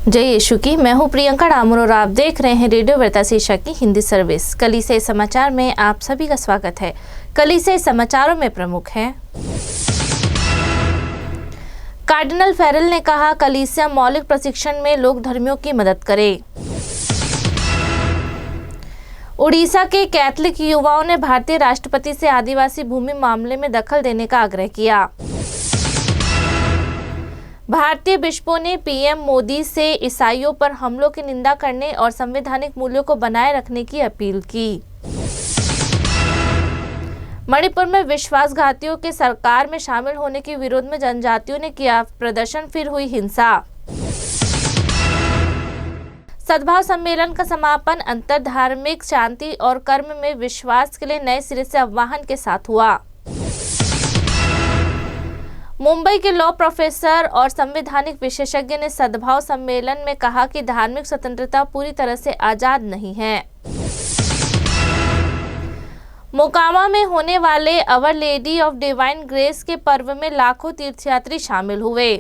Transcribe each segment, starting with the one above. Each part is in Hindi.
जय यीशु की। मैं हूं प्रियंका डामोर और आप देख रहे हैं रेडियो वार्ता शीर्षक की हिंदी सर्विस। कलीसिया समाचार में आप सभी का स्वागत है। कलीसिया समाचारों में प्रमुख हैं। कार्डिनल फेरल ने कहा, कलीसिया मौलिक प्रशिक्षण में लोक धर्मियों की मदद करे। उड़ीसा के कैथलिक युवाओं ने भारतीय राष्ट्रपति से आदिवासी भूमि मामले में दखल देने का आग्रह किया। भारतीय बिशपों ने पीएम मोदी से ईसाइयों पर हमलों की निंदा करने और संवैधानिक मूल्यों को बनाए रखने की अपील की। मणिपुर में विश्वासघातियों के सरकार में शामिल होने के विरोध में जनजातियों ने किया प्रदर्शन, फिर हुई हिंसा। सद्भाव सम्मेलन का समापन अंतर धार्मिक शांति और कर्म में विश्वास के लिए नए सिरे से आह्वान के साथ हुआ। मुंबई के लॉ प्रोफेसर और संवैधानिक विशेषज्ञ ने सद्भाव सम्मेलन में कहा कि धार्मिक स्वतंत्रता पूरी तरह से आजाद नहीं है। मोकामा में होने वाले अवर लेडी ऑफ डिवाइन ग्रेस के पर्व में लाखों तीर्थयात्री शामिल हुए।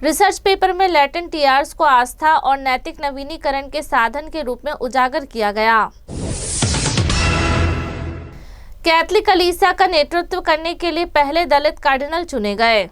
रिसर्च पेपर में लैटिन टीआर्स को आस्था और नैतिक नवीनीकरण के साधन के रूप में उजागर किया गया। कैथलिक कलीसिया का नेतृत्व करने के लिए पहले दलित कार्डिनल चुने गए।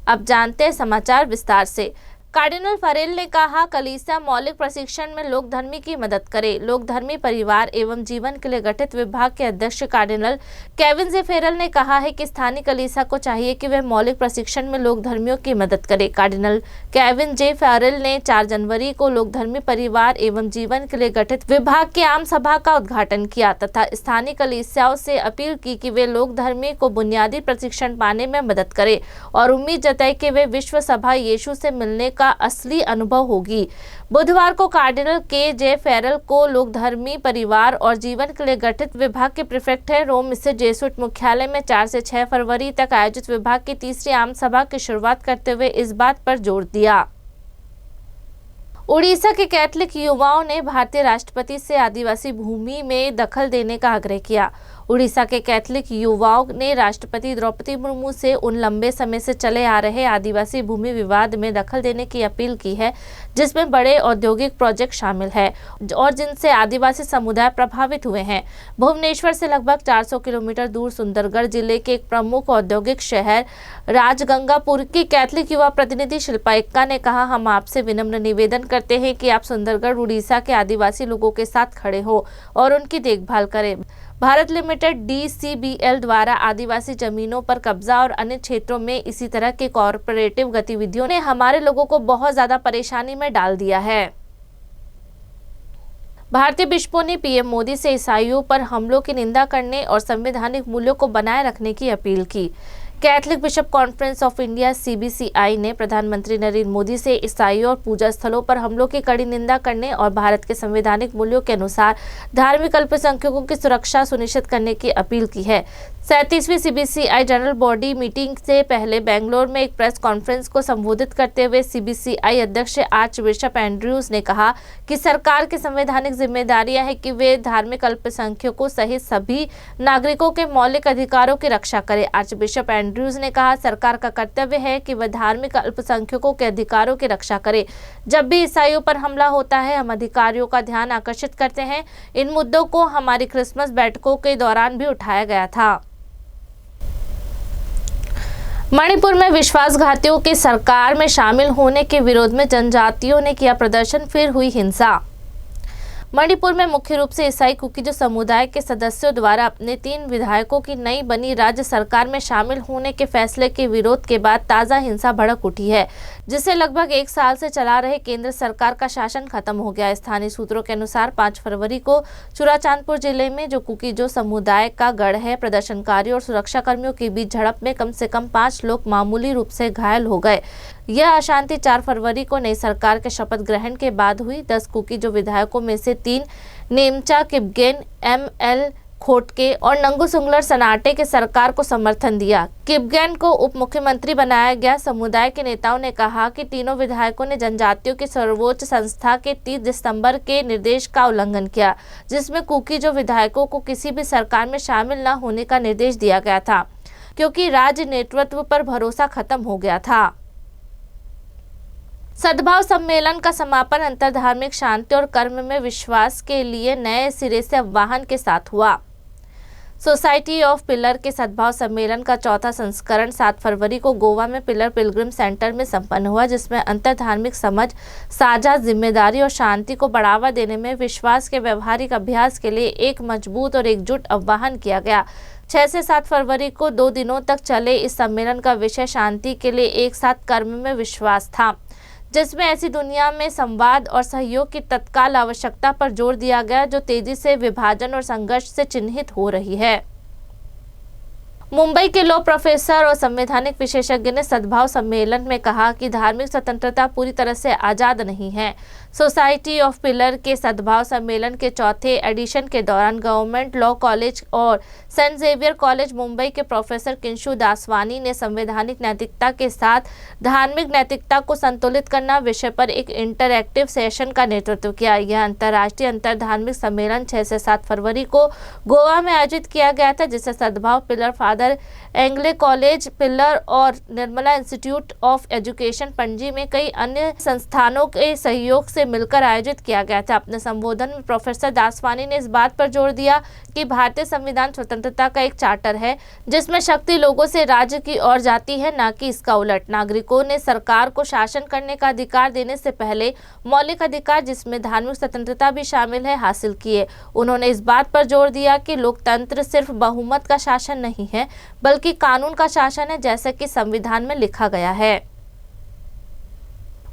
अब जानते हैं समाचार विस्तार से। कार्डिनल फेरल ने कहा, कलीसिया मौलिक प्रशिक्षण में लोकधर्मी की मदद करे। लोकधर्मी परिवार एवं जीवन के लिए गठित विभाग के अध्यक्ष कार्डिनल केविन जे फेरल ने कहा है कि स्थानीय कलीसिया को चाहिए कि वह मौलिक प्रशिक्षण में लोकधर्मियों की मदद करे। कार्डिनल केविन जे फेरल ने 4 जनवरी को लोकधर्मी परिवार एवं जीवन के लिए गठित विभाग की आम सभा का उद्घाटन किया तथा स्थानीय कलीसियाओं से अपील की कि वे लोकधर्मी को बुनियादी प्रशिक्षण पाने में मदद करे और उम्मीद जताई कि वे विश्व सभा यीशु से मिलने का असली अनुभव होगी। बुधवार को कार्डिनल के जे फेरल को लोकधर्मी परिवार और जीवन के लिए गठित विभाग के प्रीफेक्ट है रोम स्थित जेसुइट मुख्यालय में 4 से 6 फरवरी तक आयोजित विभाग की तीसरी आम सभा की शुरुआत करते हुए इस बात पर जोर दिया। उड़ीसा के कैथलिक युवाओं ने भारतीय राष्ट्रपति से आदिवासी भूमि में दखल देने का आग्रह किया। उड़ीसा के कैथलिक युवाओं ने राष्ट्रपति द्रौपदी मुर्मू से उन लंबे समय से चले आ रहे आदिवासी भूमि विवाद में दखल देने की अपील की है जिसमें बड़े औद्योगिक प्रोजेक्ट शामिल है और जिनसे आदिवासी समुदाय प्रभावित हुए हैं। भुवनेश्वर से लगभग 400 किलोमीटर दूर सुंदरगढ़ जिले के एक प्रमुख औद्योगिक शहर राजगंगापुर की कैथलिक युवा प्रतिनिधि शिल्पा एक्का ने कहा, हम आपसे विनम्र निवेदन करते हैं कि आप सुंदरगढ़ उड़ीसा के आदिवासी लोगों के साथ खड़े हो और उनकी देखभाल करें। भारत लिमिटेड DCBL द्वारा आदिवासी जमीनों पर कब्जा और अन्य क्षेत्रों में इसी तरह के कॉरपोरेटिव गतिविधियों ने हमारे लोगों को बहुत ज्यादा परेशानी में डाल दिया है। भारतीय बिशपों ने पीएम मोदी से ईसाइयों पर हमलों की निंदा करने और संवैधानिक मूल्यों को बनाए रखने की अपील की। Catholic bishop conference of India CBCI ने प्रधानमंत्री नरेंद्र मोदी से ईसाइयों और पूजा स्थलों पर हमलों की कड़ी निंदा करने और भारत के संवैधानिक मूल्यों के अनुसार धार्मिक अल्पसंख्यकों की सुरक्षा सुनिश्चित करने की अपील की है। 37वीं CBCI जनरल बॉडी मीटिंग से पहले बेंगलोर में एक प्रेस कॉन्फ्रेंस को संबोधित करते हुए CBCI अध्यक्ष आर्च बिशप एंड्रयूज ने कहा कि सरकार की संवैधानिक जिम्मेदारियां है कि वे धार्मिक अल्पसंख्यकों सहित सभी नागरिकों के मौलिक अधिकारों की रक्षा करे। आर्च बिशप एंड्रयूज ने कहा, सरकार का कर्तव्य है कि वह धार्मिक अल्पसंख्यकों के अधिकारों की रक्षा करे। जब भी ईसाइयों पर हमला होता है, हम अधिकारियों का ध्यान आकर्षित करते हैं। इन मुद्दों को हमारी क्रिसमस बैठकों के दौरान भी उठाया गया था। मणिपुर में विश्वासघातियों के सरकार में शामिल होने के विरोध में जनजातियों ने किया प्रदर्शन, फिर हुई हिंसा। मणिपुर में मुख्य रूप से ईसाई कुकीजो समुदाय के सदस्यों द्वारा अपने 3 विधायकों की नई बनी राज्य सरकार में शामिल होने के फैसले के विरोध के बाद ताज़ा हिंसा भड़क उठी है, जिससे लगभग 1 साल से चला रहे केंद्र सरकार का शासन खत्म हो गया। स्थानीय सूत्रों के अनुसार 5 फरवरी को चुराचांदपुर जिले में जो कुकीजो समुदाय का गढ़ है, प्रदर्शनकारियों और सुरक्षा कर्मियों के बीच झड़प में कम से कम 5 लोग मामूली रूप से घायल हो गए। यह अशांति 4 फरवरी को नई सरकार के शपथ ग्रहण के बाद हुई। 10 कुकीजो विधायकों में से 3 नेमचा किपगेन, ML खोटके और नंगू सुंगलर सनाटे के सरकार को समर्थन दिया। किपगेन को उप मुख्यमंत्री बनाया गया। समुदाय के नेताओं ने कहा कि तीनों विधायकों ने जनजातियों की सर्वोच्च संस्था के 30 दिसंबर के निर्देश का उल्लंघन किया, जिसमें कुकीजो विधायकों को किसी भी सरकार में शामिल न होने का निर्देश दिया गया था। क्योंकि राज्य नेतृत्व पर भरोसा खत्म हो गया था। सद्भाव सम्मेलन का समापन अंतरधार्मिक शांति और कर्म में विश्वास के लिए नए सिरे से आह्वान के साथ हुआ। सोसाइटी ऑफ पिलर के सद्भाव सम्मेलन का चौथा संस्करण 7 फरवरी को गोवा में पिलर पिलग्रिम सेंटर में संपन्न हुआ, जिसमें अंतरधार्मिक समझ, साझा जिम्मेदारी और शांति को बढ़ावा देने में विश्वास के व्यवहारिक अभ्यास के लिए एक मजबूत और एकजुट आह्वान किया गया। 6 से 7 फरवरी को 2 दिनों तक चले इस सम्मेलन का विषय शांति के लिए एक साथ कर्म में विश्वास था, जिसमें ऐसी दुनिया में संवाद और सहयोग की तत्काल आवश्यकता पर जोर दिया गया जो तेजी से विभाजन और संघर्ष से चिन्हित हो रही है। मुंबई के लॉ प्रोफेसर और संवैधानिक विशेषज्ञ ने सद्भाव सम्मेलन में कहा कि धार्मिक स्वतंत्रता पूरी तरह से आज़ाद नहीं है। सोसाइटी ऑफ पिलर के सद्भाव सम्मेलन के चौथे एडिशन के दौरान गवर्नमेंट लॉ कॉलेज और सेंट जेवियर कॉलेज मुंबई के प्रोफेसर किंशु दासवानी ने संवैधानिक नैतिकता के साथ धार्मिक नैतिकता को संतुलित करना विषय पर एक इंटरैक्टिव सेशन का नेतृत्व किया। यह अंतर्राष्ट्रीय अंतरधार्मिक सम्मेलन 6 से 7 फरवरी को गोवा में आयोजित किया गया था, जिसे सद्भाव पिलर, फादर एंगले कॉलेज पिलर और Nirmala institute of education Panaji में कई अन्य संस्थानों के सहयोग से मिलकर आयोजित किया गया था। अपने संबोधन में प्रोफेसर दासवानी ने इस बात पर जोर दिया कि भारतीय संविधान स्वतंत्रता का एक चार्टर है, जिसमें शक्ति लोगों से राज्य की ओर जाती है, न कि इसका उलट। नागरिकों ने सरकार को शासन करने का अधिकार देने से पहले मौलिक अधिकार, जिसमें धार्मिक स्वतंत्रता भी शामिल है, हासिल किए। उन्होंने इस बात पर जोर दिया कि लोकतंत्र सिर्फ बहुमत का शासन नहीं है, बल्कि कानून का शासन है, जैसा कि संविधान में लिखा गया है।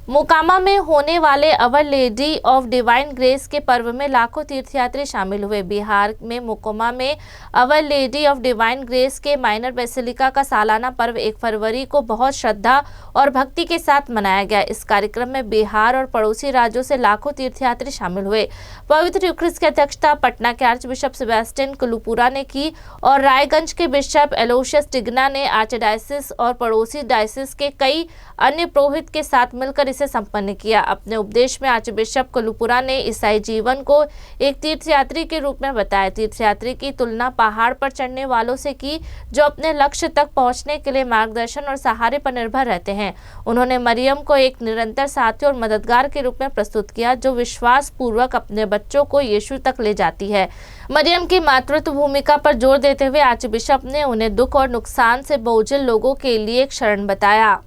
मोकामा में होने वाले अवर लेडी ऑफ डिवाइन ग्रेस के पर्व में लाखों तीर्थयात्री शामिल हुए। बिहार में मोकामा में अवर लेडी ऑफ डिवाइन ग्रेस के माइनर बेसिलिका का सालाना पर्व 1 फरवरी को बहुत श्रद्धा और भक्ति के साथ मनाया गया। इस कार्यक्रम में बिहार और पड़ोसी राज्यों से लाखों तीर्थयात्री शामिल हुए। पवित्र यूक्रिस्ट की अध्यक्षता पटना के आर्चबिशप सेबेस्टियन कुलुपुरा ने की और रायगंज के बिशप एलोशियस टिग्ना ने आर्चडायसिस और पड़ोसी डायसिस के कई अन्य पुरोहित के साथ मिलकर इसे संपन्न किया। अपने उपदेश में आर्चबिशप कुलुपुरा ने ईसाई जीवन को एक तीर्थयात्री के रूप में बताया। तीर्थयात्री की तुलना पहाड़ पर चढ़ने वालों से की, जो अपने लक्ष्य तक पहुंचने के लिए मार्गदर्शन और सहारे पर निर्भर रहते हैं। उन्होंने मरियम को एक निरंतर साथी और मददगार के रूप में प्रस्तुत किया, जो विश्वास पूर्वक अपने बच्चों को यीशु तक ले जाती है। मरियम की मातृत्व भूमिका पर जोर देते हुए आर्चबिशप ने उन्हें दुख और नुकसान से बोझिल लोगों के लिए एक शरण बताया।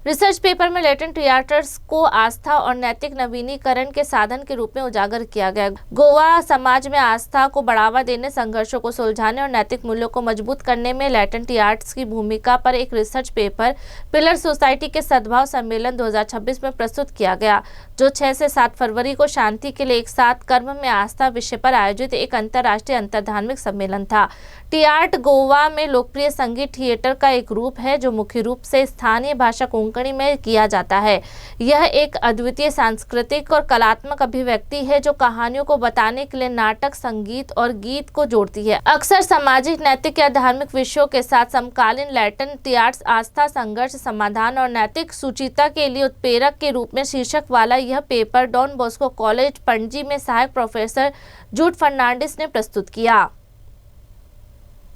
रिसर्च पेपर में लेटेंट थिएटर्स को आस्था और नैतिक नवीनीकरण के साधन के रूप में उजागर किया गया। गोवा समाज में आस्था को बढ़ावा देने, संघर्षों को सुलझाने और नैतिक मूल्यों को मजबूत करने में लेटेंट थिएटर्स की भूमिका पर एक रिसर्च पेपर पिलर सोसाइटी के सद्भाव सम्मेलन 2026 में प्रस्तुत किया गया, जो 6 से 7 फरवरी को शांति के लिए एक साथ कर्म में आस्था विषय पर आयोजित एक अंतर्राष्ट्रीय अंतरधार्मिक सम्मेलन था। थिएटर गोवा में लोकप्रिय संगीत थिएटर का एक रूप है, जो मुख्य रूप से स्थानीय भाषा कोंकणी में किया जाता है। यह एक अद्वितीय सांस्कृतिक और कलात्मक अभिव्यक्ति है, जो कहानियों को बताने के लिए नाटक, संगीत और गीत को जोड़ती है। अक्सर सामाजिक, नैतिक या धार्मिक विषयों के साथ समकालीन लेटेंट थिएटर्स आस्था, संघर्ष, समाधान और नैतिक सुचिता के लिए उत्प्रेरक के रूप में शीर्षक वाला यह paper Don Bosco College Panaji में सहायक प्रोफेसर जूड फर्नांडिस ने प्रस्तुत किया।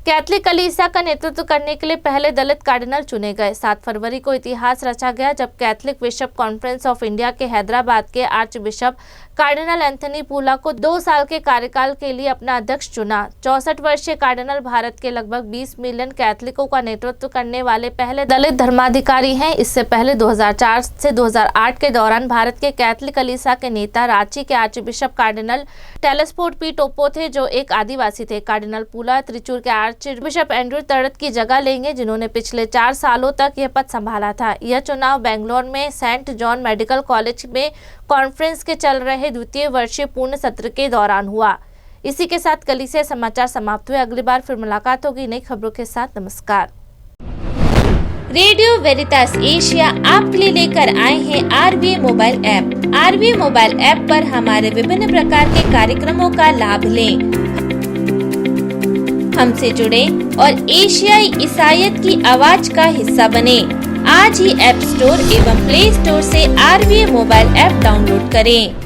कैथलिक कलीसिया का नेतृत्व करने के लिए पहले दलित कार्डिनल चुने गए। 7 फरवरी को इतिहास रचा गया जब Catholic bishop conference of India के हैदराबाद के आर्च बिशप कार्डिनल एंथनी पूला को 2 साल के कार्यकाल के लिए अपना अध्यक्ष चुना। 64 वर्षीय कार्डिनल भारत के लगभग 20 मिलियन कैथलिकों का नेतृत्व करने वाले पहले दलित धर्माधिकारी हैं। इससे पहले 2004 से 2008 के दौरान भारत के कैथलिक कलीसिया के नेता रांची के आर्च बिशप कार्डिनल टेलेस्फोर्ड पी टोपो थे, जो एक आदिवासी थे। कार्डिनल पूला त्रिचूर के आर्च बिशप एंड्रू तड़त की जगह लेंगे, जिन्होंने पिछले 4 सालों तक यह पद संभाला था। यह चुनाव बेंगलोर में सेंट जॉन मेडिकल कॉलेज में कॉन्फ्रेंस के चल रहे द्वितीय वर्षीय पूर्ण सत्र के दौरान हुआ। इसी के साथ कलीसिया समाचार समाप्त हुए। अगली बार फिर मुलाकात होगी नई खबरों के साथ। नमस्कार। रेडियो वेरितास एशिया आपके लिए लेकर आए हैं RVA mobile app. RVA mobile app पर हमारे विभिन्न प्रकार के कार्यक्रमों का लाभ लें, हमसे जुड़े और एशियाई ईसाईयत की आवाज का हिस्सा बने। आज ही ऐप स्टोर एवं प्ले स्टोर से RVA मोबाइल ऐप डाउनलोड करें।